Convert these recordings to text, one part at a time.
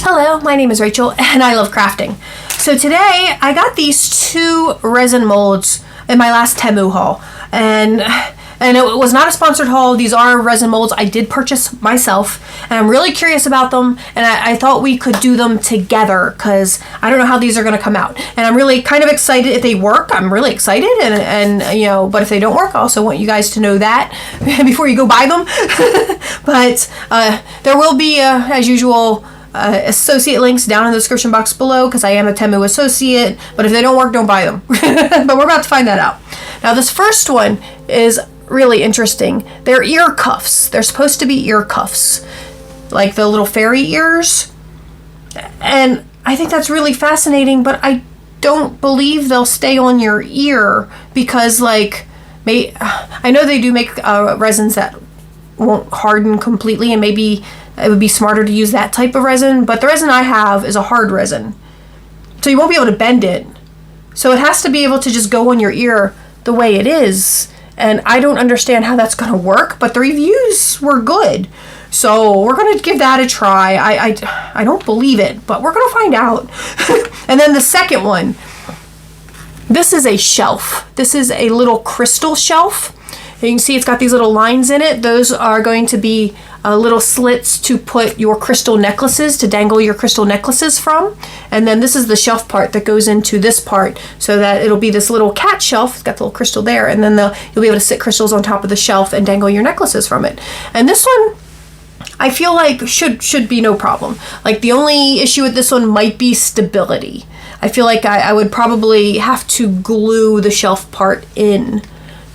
Hello, my name is Rachel and I love crafting. So today I got these two resin molds in my last Temu haul, and it was not a sponsored haul. These are resin molds I did purchase myself, and I'm really curious about them, and I thought we could do them together because I don't know how these are going to come out, and I'm really kind of excited. If they work, I'm really excited, and you know, but if they don't work, I also want you guys to know that before you go buy them. But there will be, as usual, associate links down in the description box below because I am a Temu associate, but if they don't work, don't buy them. But we're about to find that out. Now this first one is really interesting. They're ear cuffs. They're supposed to be ear cuffs, like the little fairy ears, and I think that's really fascinating, but I don't believe they'll stay on your ear because, like, I know they do make resins that won't harden completely, and maybe it would be smarter to use that type of resin, but the resin I have is a hard resin, so you won't be able to bend it. So it has to be able to just go on your ear the way it is, and I don't understand how that's going to work, but the reviews were good, so we're going to give that a try. I don't believe it, but we're going to find out. And then the second one, this is a shelf. This is a little crystal shelf. You can see it's got these little lines in it. Those are going to be little slits to put your crystal necklaces, to dangle your crystal necklaces from. And then this is the shelf part that goes into this part, so that it'll be this little cat shelf. It's got the little crystal there, and then you'll be able to sit crystals on top of the shelf and dangle your necklaces from it. And this one, I feel like should be no problem. Like, the only issue with this one might be stability. I feel like I would probably have to glue the shelf part in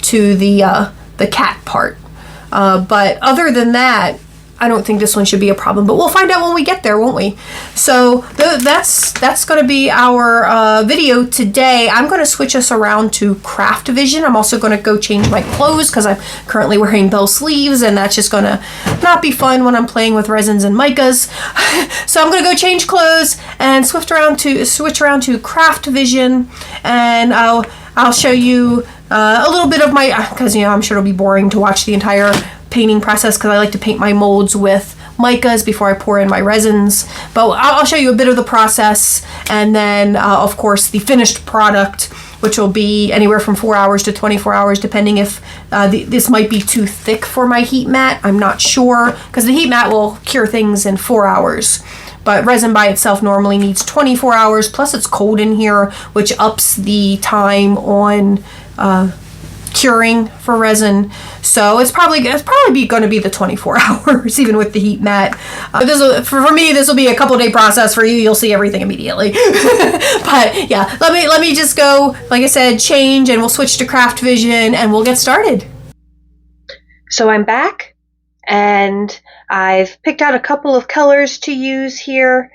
to the cat part. But other than that, I don't think this one should be a problem, but we'll find out when we get there, won't we? So that's going to be our video today. I'm going to switch us around to Craft Vision. I'm also going to go change my clothes because I'm currently wearing bell sleeves, and that's just going to not be fun when I'm playing with resins and micas. So I'm going to go change clothes and switch around to Craft Vision, and I'll show you a little bit of my, because, you know, I'm sure it'll be boring to watch the entire painting process because I like to paint my molds with micas before I pour in my resins. But I'll show you a bit of the process, and then of course the finished product, which will be anywhere from 4 hours to 24 hours, depending if this might be too thick for my heat mat. I'm not sure, because the heat mat will cure things in 4 hours. But resin by itself normally needs 24 hours, plus it's cold in here, which ups the time on curing for resin. So it's probably going to be the 24 hours, even with the heat mat. For me, this will be a couple-day process. For you, you'll see everything immediately. But yeah, let me just go, like I said, change, and we'll switch to Craft Vision, and we'll get started. So I'm back, and I've picked out a couple of colors to use here,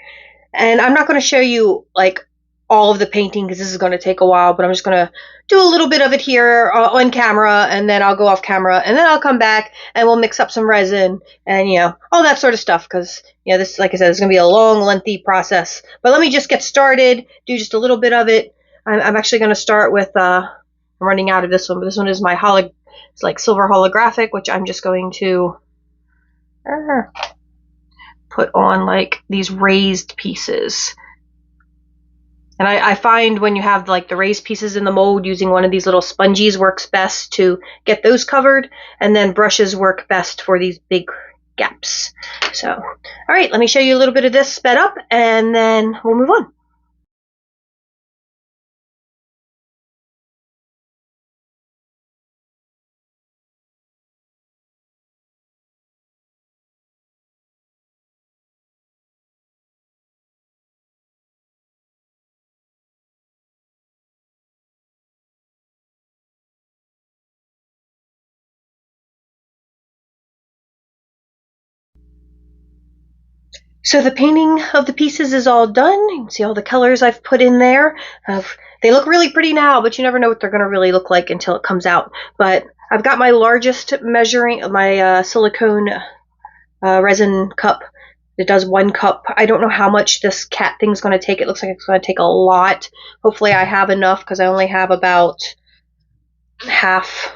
and I'm not going to show you like all of the painting because this is going to take a while, but I'm just going to do a little bit of it here on camera, and then I'll go off camera, and then I'll come back and we'll mix up some resin and, you know, all that sort of stuff, because, you know, this, like I said, is going to be a long, lengthy process. But let me just get started, do just a little bit of it. I'm actually going to start with, I'm running out of this one, but this one is my it's like silver holographic, which I'm just going to put on like these raised pieces. And I find when you have like the raised pieces in the mold, using one of these little sponges works best to get those covered, and then brushes work best for these big gaps. So, all right, let me show you a little bit of this sped up, and then we'll move on. So the painting of the pieces is all done. You can see all the colors I've put in there. They look really pretty now, but you never know what they're going to really look like until it comes out. But I've got my largest my silicone resin cup. It does 1 cup. I don't know how much this cat thing's going to take. It looks like it's going to take a lot. Hopefully I have enough, because I only have about half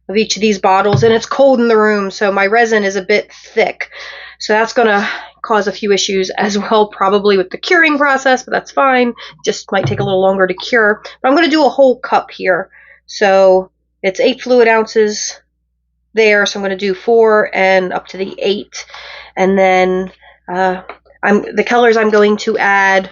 of each of these bottles, and it's cold in the room, so my resin is a bit thick. So that's going to cause a few issues as well, probably with the curing process, but that's fine. Just might take a little longer to cure. But I'm going to do a whole cup here. So it's 8 fluid ounces there, so I'm going to do 4 and up to the 8. And then the colors I'm going to add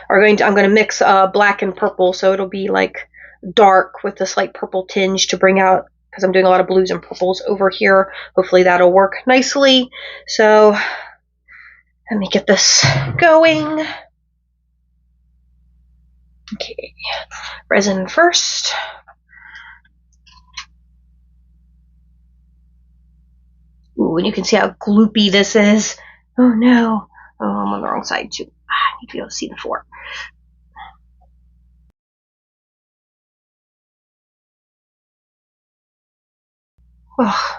I'm going to mix black and purple, so it'll be like dark with a slight purple tinge to bring out, because I'm doing a lot of blues and purples over here. Hopefully that'll work nicely. So let me get this going. Okay, resin first. Ooh, and you can see how gloopy this is. Oh no. Oh, I'm on the wrong side too. I need to be able to see the 4. Oh.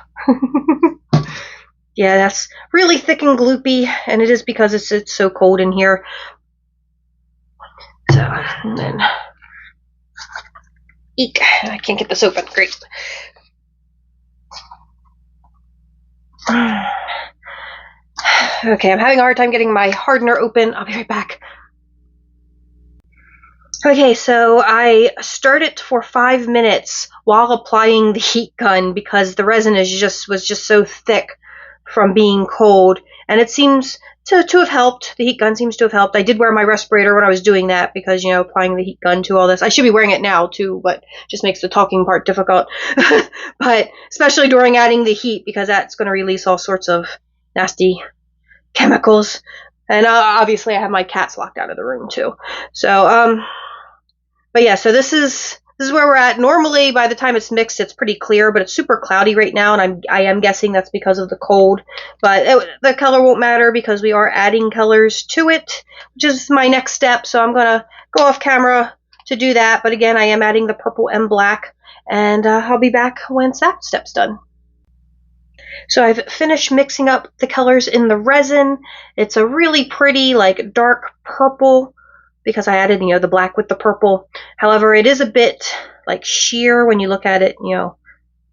Yeah, that's really thick and gloopy, and it is because it's so cold in here. So, and then, eek, I can't get this open. Great. Okay, I'm having a hard time getting my hardener open. I'll be right back. Okay, so I stirred it for 5 minutes while applying the heat gun because the resin was just so thick from being cold, and it seems to have helped. The heat gun seems to have helped. I did wear my respirator when I was doing that because, you know, applying the heat gun to all this. I should be wearing it now too, but just makes the talking part difficult. But especially during adding the heat, because that's going to release all sorts of nasty chemicals. And obviously I have my cats locked out of the room too. So, but yeah, so this is where we're at. Normally, by the time it's mixed, it's pretty clear, but it's super cloudy right now, and I am guessing that's because of the cold. But the color won't matter because we are adding colors to it, which is my next step. So I'm gonna go off camera to do that. But again, I am adding the purple and black, and I'll be back once that step's done. So I've finished mixing up the colors in the resin. It's a really pretty, like, dark purple, because I added, you know, the black with the purple. However, it is a bit like sheer when you look at it, you know,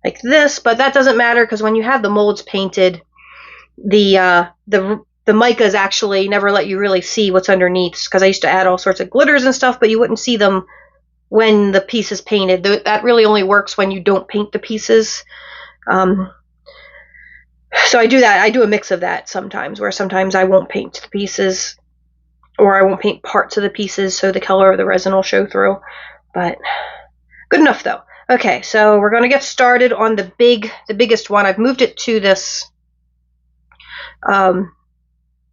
like this, but that doesn't matter because when you have the molds painted, the micas actually never let you really see what's underneath, because I used to add all sorts of glitters and stuff, but you wouldn't see them when the piece is painted. That really only works when you don't paint the pieces. So I do that. I do a mix of that sometimes, where sometimes I won't paint the pieces, or I won't paint parts of the pieces, so the color of the resin will show through. But good enough though. Okay, so we're going to get started on the biggest one. I've moved it to this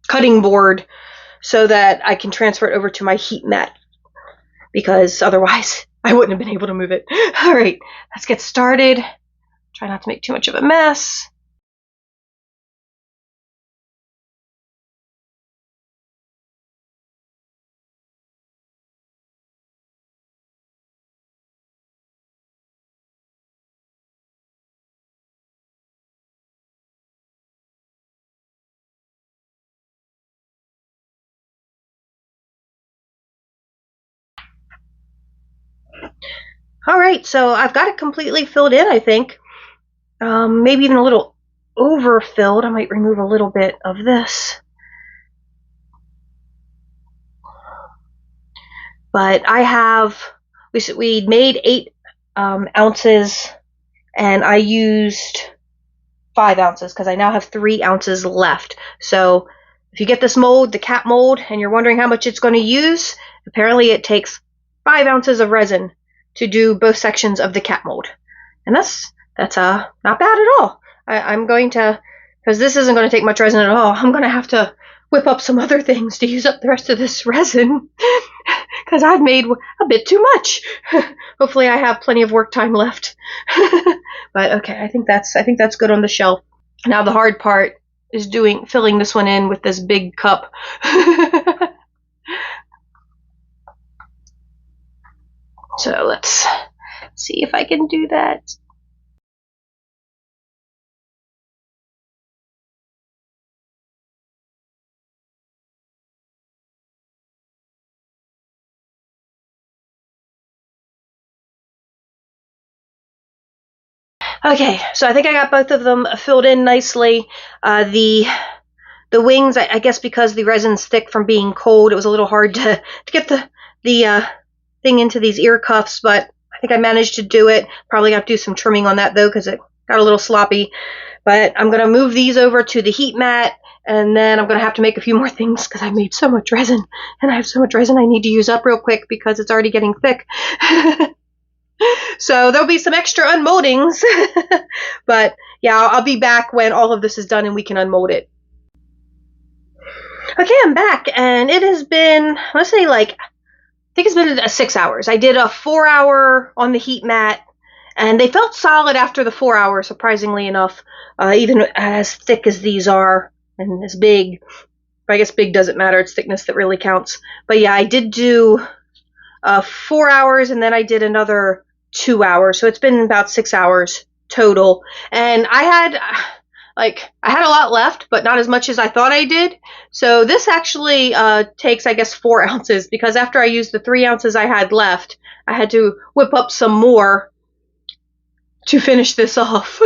cutting board so that I can transfer it over to my heat mat, because otherwise I wouldn't have been able to move it. All right, let's get started. Try not to make too much of a mess. All right, so I've got it completely filled in, I think. Maybe even a little overfilled. I might remove a little bit of this. But I have, we made 8 ounces, and I used 5 ounces because I now have 3 ounces left. So if you get this mold, the cat mold, and you're wondering how much it's going to use, apparently it takes 5 ounces of resin to do both sections of the cat mold. And that's not bad at all. I'm going to, because this isn't going to take much resin at all, I'm going to have to whip up some other things to use up the rest of this resin, because I've made a bit too much. Hopefully I have plenty of work time left. But okay, I think that's good on the shelf. Now the hard part is filling this one in with this big cup. So let's see if I can do that. Okay, so I think I got both of them filled in nicely. The the wings, I guess because the resin's thick from being cold, it was a little hard to get the thing into these ear cuffs, but I think I managed to do it. Probably have to do some trimming on that though, because it got a little sloppy. But I'm going to move these over to the heat mat, and then I'm going to have to make a few more things because I made so much resin, and I have so much resin I need to use up real quick because it's already getting thick. So there'll be some extra unmoldings. But yeah, I'll be back when all of this is done and we can unmold it. Okay, I'm back, and it has been, let's say, like, I think it's been 6 hours. I did a 4-hour on the heat mat, and they felt solid after the 4 hours, surprisingly enough, even as thick as these are and as big. But I guess big doesn't matter. It's thickness that really counts. But yeah, I did do 4 hours, and then I did another 2 hours. So it's been about 6 hours total. And I had a lot left, but not as much as I thought I did. So this actually takes, I guess, 4 ounces, because after I used the 3 ounces I had left, I had to whip up some more to finish this off.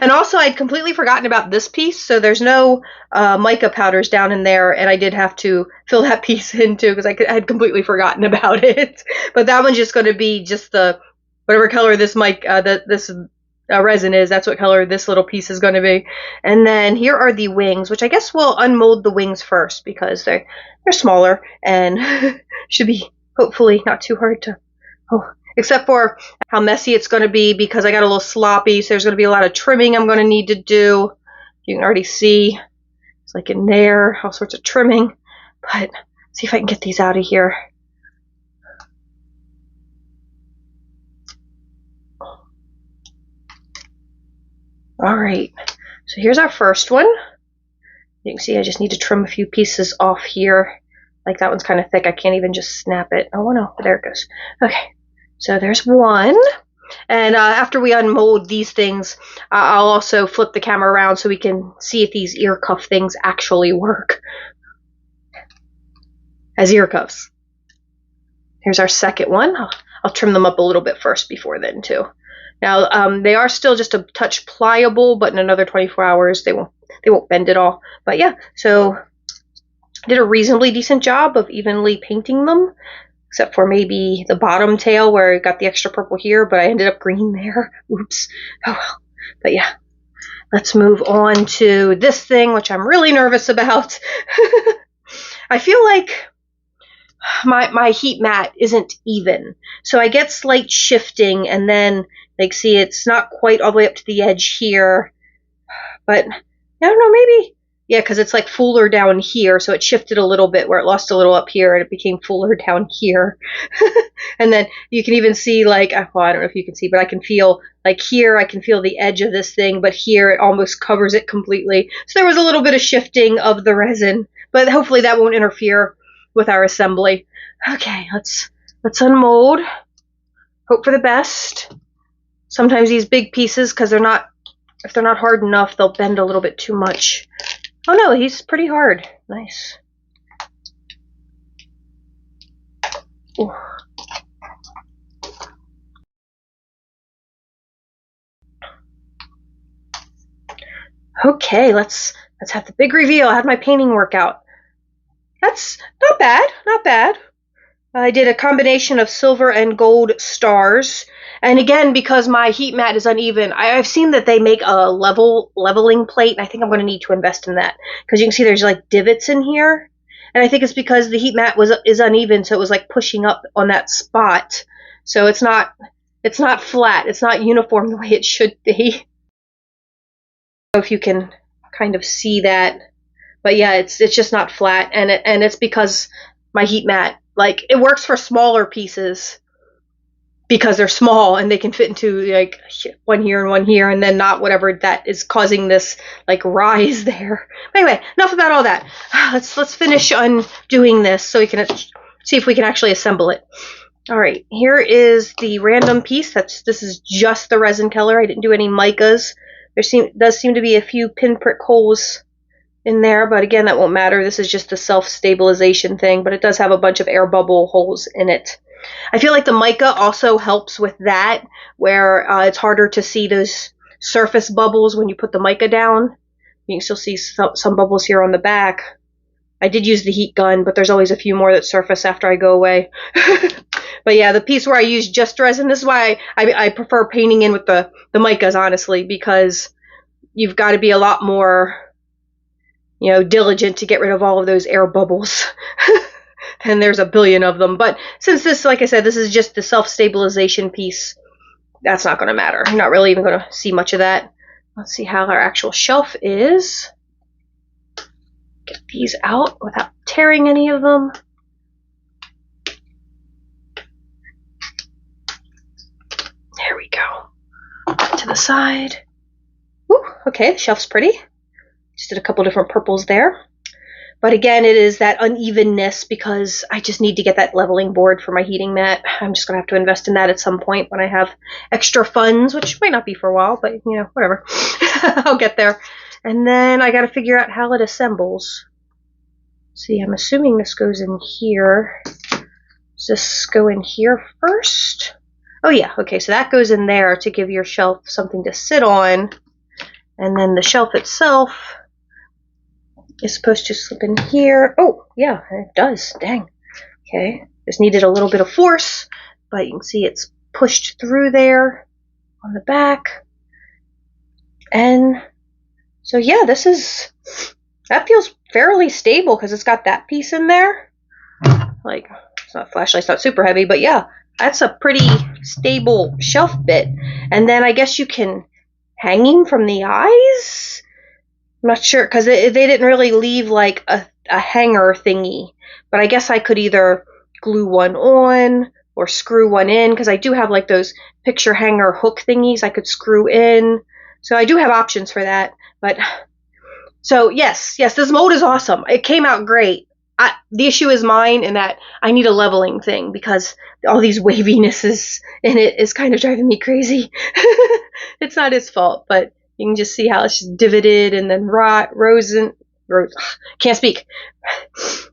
And also, I'd completely forgotten about this piece, so there's no mica powders down in there, and I did have to fill that piece in too, because I had completely forgotten about it. But that one's just going to be just the whatever color this resin is. That's what color this little piece is going to be. And then here are the wings, which I guess we'll unmold the wings first because they're smaller and should be hopefully not too hard to. Except for how messy it's going to be because I got a little sloppy, so there's going to be a lot of trimming I'm going to need to do. You can already see it's like in there, all sorts of trimming. But see if I can get these out of here. All right, so here's our first one. You can see I just need to trim a few pieces off here. Like that one's kind of thick. I can't even just snap it. Oh no, there it goes. Okay. So there's one, and after we unmold these things, I'll also flip the camera around so we can see if these ear cuff things actually work as ear cuffs. Here's our second one. I'll trim them up a little bit first before then too. Now they are still just a touch pliable, but in another 24 hours they won't bend at all. But yeah, so I did a reasonably decent job of evenly painting them. Except for maybe the bottom tail where it got the extra purple here, but I ended up green there. Oops. Oh well. But yeah, let's move on to this thing, which I'm really nervous about. I feel like my heat mat isn't even. So I get slight shifting, and then, like, see, it's not quite all the way up to the edge here. But, I don't know, maybe... Yeah, because it's like fuller down here, so it shifted a little bit where it lost a little up here and it became fuller down here. And then you can even see, like, well, I don't know if you can see, but I can feel, like here, I can feel the edge of this thing, but here it almost covers it completely. So there was a little bit of shifting of the resin, but hopefully that won't interfere with our assembly. Okay, let's unmold. Hope for the best. Sometimes these big pieces, because if they're not hard enough, they'll bend a little bit too much. Oh no, he's pretty hard. Nice. Ooh. Okay, let's have the big reveal. I had my painting workout. That's not bad, not bad. I did a combination of silver and gold stars. And again, because my heat mat is uneven, I've seen that they make a leveling plate, and I think I'm going to need to invest in that. Because you can see there's like divots in here. And I think it's because the heat mat is uneven, so it was like pushing up on that spot. So it's not flat. It's not uniform the way it should be. I don't know if you can kind of see that. But yeah, it's just not flat, and it's because my heat mat, like, it works for smaller pieces because they're small and they can fit into like one here and one here, and then not whatever that is causing this like rise there. But anyway, enough about all that. Let's finish undoing this so we can see if we can actually assemble it. All right, here is the random piece. This is just the resin color. I didn't do any micas. There does seem to be a few pinprick holes in there, but again, that won't matter. This is just the self-stabilization thing, but it does have a bunch of air bubble holes in it. I feel like the mica also helps with that, where it's harder to see those surface bubbles when you put the mica down. You can still see some bubbles here on the back. I did use the heat gun, but there's always a few more that surface after I go away. But yeah, the piece where I use just resin, this is why I prefer painting in with the micas, honestly, because you've got to be a lot more, you know, diligent to get rid of all of those air bubbles. And there's a billion of them. But since this, like I said, this is just the self-stabilization piece, that's not going to matter. I'm not really even going to see much of that. Let's see how our actual shelf is. Get these out without tearing any of them. There we go. To the side. Ooh, okay, the shelf's pretty. Just did a couple different purples there. But again, it is that unevenness because I just need to get that leveling board for my heating mat. I'm just going to have to invest in that at some point when I have extra funds, which might not be for a while, but, you know, whatever. I'll get there. And then I got to figure out how it assembles. See, I'm assuming this goes in here. Does this go in here first? Oh yeah, okay, so that goes in there to give your shelf something to sit on. And then the shelf itself is supposed to slip in here. Oh, yeah, it does, dang. Okay, just needed a little bit of force, but you can see it's pushed through there on the back. And so yeah, that feels fairly stable because it's got that piece in there. Like, it's not flashlight's not super heavy, but yeah, that's a pretty stable shelf bit. And then I guess you can hanging from the eyes. I'm not sure because they didn't really leave like a hanger thingy, but I guess I could either glue one on or screw one in because I do have like those picture hanger hook thingies I could screw in. So I do have options for that. But so yes, this mold is awesome. It came out great. The issue is mine in that I need a leveling thing because all these wavinesses in it is kind of driving me crazy. It's not his fault, but you can just see how it's just divoted and then can't speak.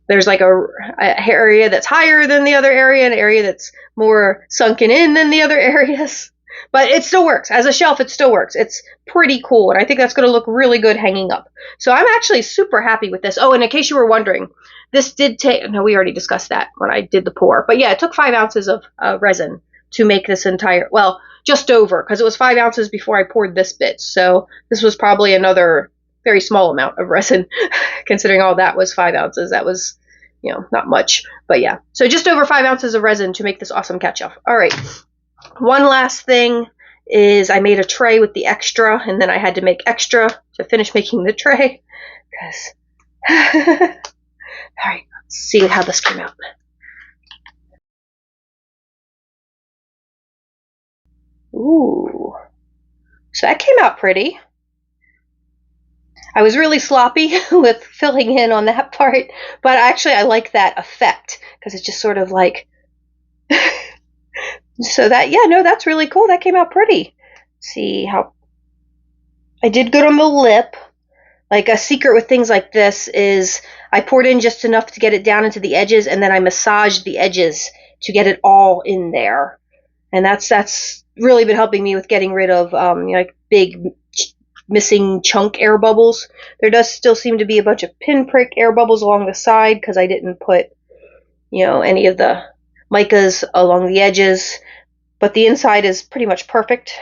There's like a area that's higher than the other area and an area that's more sunken in than the other areas. But it still works. As a shelf, it still works. It's pretty cool, and I think that's going to look really good hanging up. So I'm actually super happy with this. Oh, and in case you were wondering, this did take... No, we already discussed that when I did the pour. But yeah, it took 5 ounces of resin to make this entire... Well, just over, because it was 5 ounces before I poured this bit. So this was probably another very small amount of resin, considering all that was 5 ounces. That was, you know, not much. But yeah, so just over 5 ounces of resin to make this awesome cat shelf. All right. One last thing is I made a tray with the extra, and then I had to make extra to finish making the tray. All right, let's see how this came out. Ooh, so that came out pretty. I was really sloppy with filling in on that part, but actually I like that effect because it's just sort of like... So that, yeah, no, that's really cool. That came out pretty. See how I did good on the lip. Like a secret with things like this is I poured in just enough to get it down into the edges, and then I massaged the edges to get it all in there. And that's really been helping me with getting rid of like big missing chunk air bubbles. There does still seem to be a bunch of pinprick air bubbles along the side because I didn't put, you know, any of the micas along the edges, but the inside is pretty much perfect.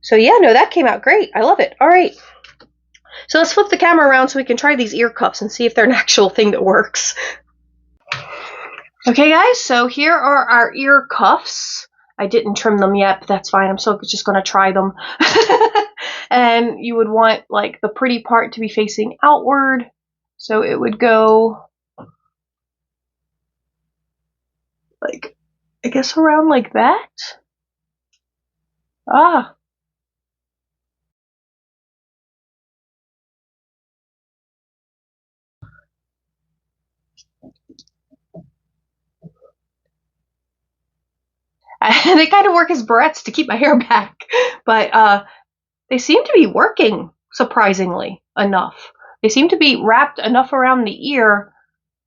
So yeah, no, that came out great. I love it. All right. So let's flip the camera around so we can try these ear cuffs and see if they're an actual thing that works. Okay, guys, so here are our ear cuffs. I didn't trim them yet, but that's fine. I'm still just going to try them. And you would want like the pretty part to be facing outward. So it would go like, I guess around like that. Ah. They kind of work as barrettes to keep my hair back, but they seem to be working surprisingly enough. They seem to be wrapped enough around the ear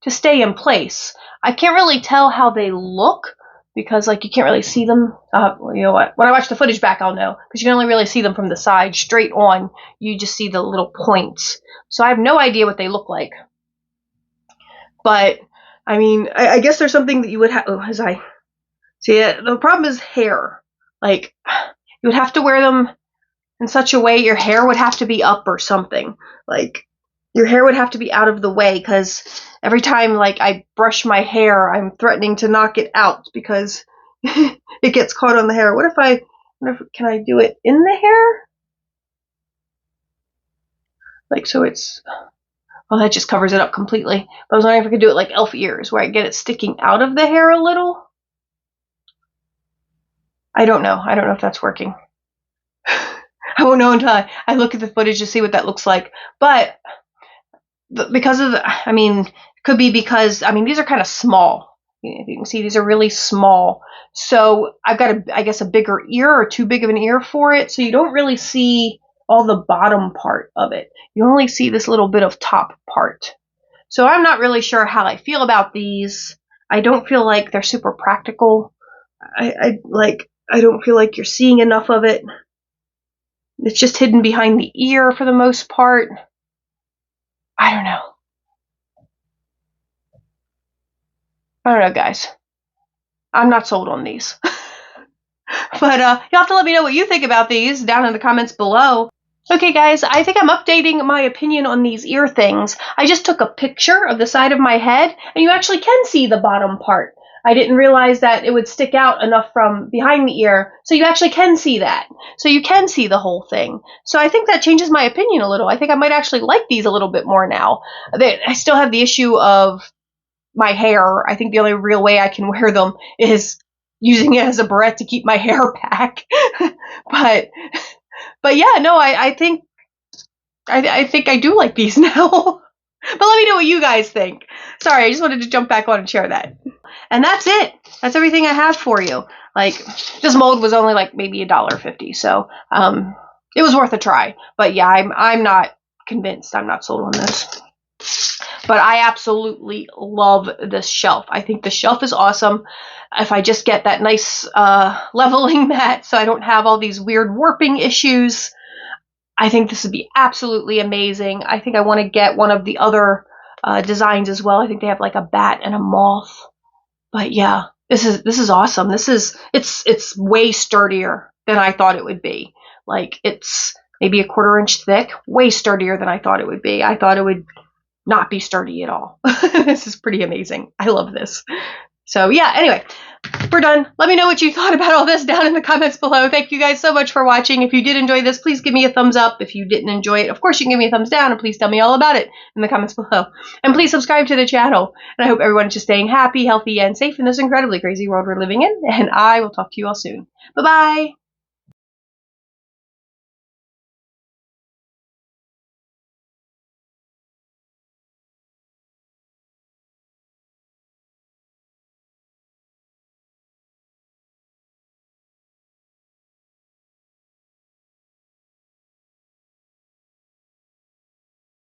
to stay in place. I can't really tell how they look because like you can't really see them. You know what? When I watch the footage back, I'll know, because you can only really see them from the side, straight on. You just see the little points. So I have no idea what they look like. But I mean, I guess there's something that you would have. Oh, as I see it, the problem is hair. Like you would have to wear them in such a way your hair would have to be up or something. Like your hair would have to be out of the way, because every time like I brush my hair, I'm threatening to knock it out because it gets caught on the hair. Can I do it in the hair? Like so it's, well, that just covers it up completely. But I was wondering if I could do it like elf ears, where I get it sticking out of the hair a little. I don't know. I don't know if that's working. I won't know until I look at the footage to see what that looks like. But because of I mean, it could be because, I mean, these are kind of small. If you can see, these are really small. So I've got, I guess, a bigger ear, or too big of an ear for it. So you don't really see all the bottom part of it. You only see this little bit of top part. So I'm not really sure how I feel about these. I don't feel like they're super practical. I don't feel like you're seeing enough of it. It's just hidden behind the ear for the most part. I don't know. I don't know, guys. I'm not sold on these. But you'll have to let me know what you think about these down in the comments below. Okay, guys, I think I'm updating my opinion on these ear things. I just took a picture of the side of my head, and you actually can see the bottom part. I didn't realize that it would stick out enough from behind the ear, so you actually can see that. So you can see the whole thing. So I think that changes my opinion a little. I think I might actually like these a little bit more now. I still have the issue of my hair. I think the only real way I can wear them is using it as a barrette to keep my hair back. But yeah, no, I think I do like these now. But let me know what you guys think. Sorry, I just wanted to jump back on and share that. And that's it. That's everything I have for you. Like, this mold was only like maybe $1.50, so it was worth a try. But yeah, I'm not convinced. I'm not sold on this. But I absolutely love this shelf. I think the shelf is awesome. If I just get that nice leveling mat so I don't have all these weird warping issues, I think this would be absolutely amazing. I think I want to get one of the other designs as well. I think they have like a bat and a moth. But yeah, this is awesome. It's way sturdier than I thought it would be. Like, it's maybe 1/4 inch thick, way sturdier than I thought it would be. I thought it would not be sturdy at all. This is pretty amazing. I love this. So yeah, anyway, we're done. Let me know what you thought about all this down in the comments below. Thank you guys so much for watching. If you did enjoy this, please give me a thumbs up. If you didn't enjoy it, of course you can give me a thumbs down, and please tell me all about it in the comments below. And please subscribe to the channel. And I hope everyone's just staying happy, healthy, and safe in this incredibly crazy world we're living in. And I will talk to you all soon. Bye-bye.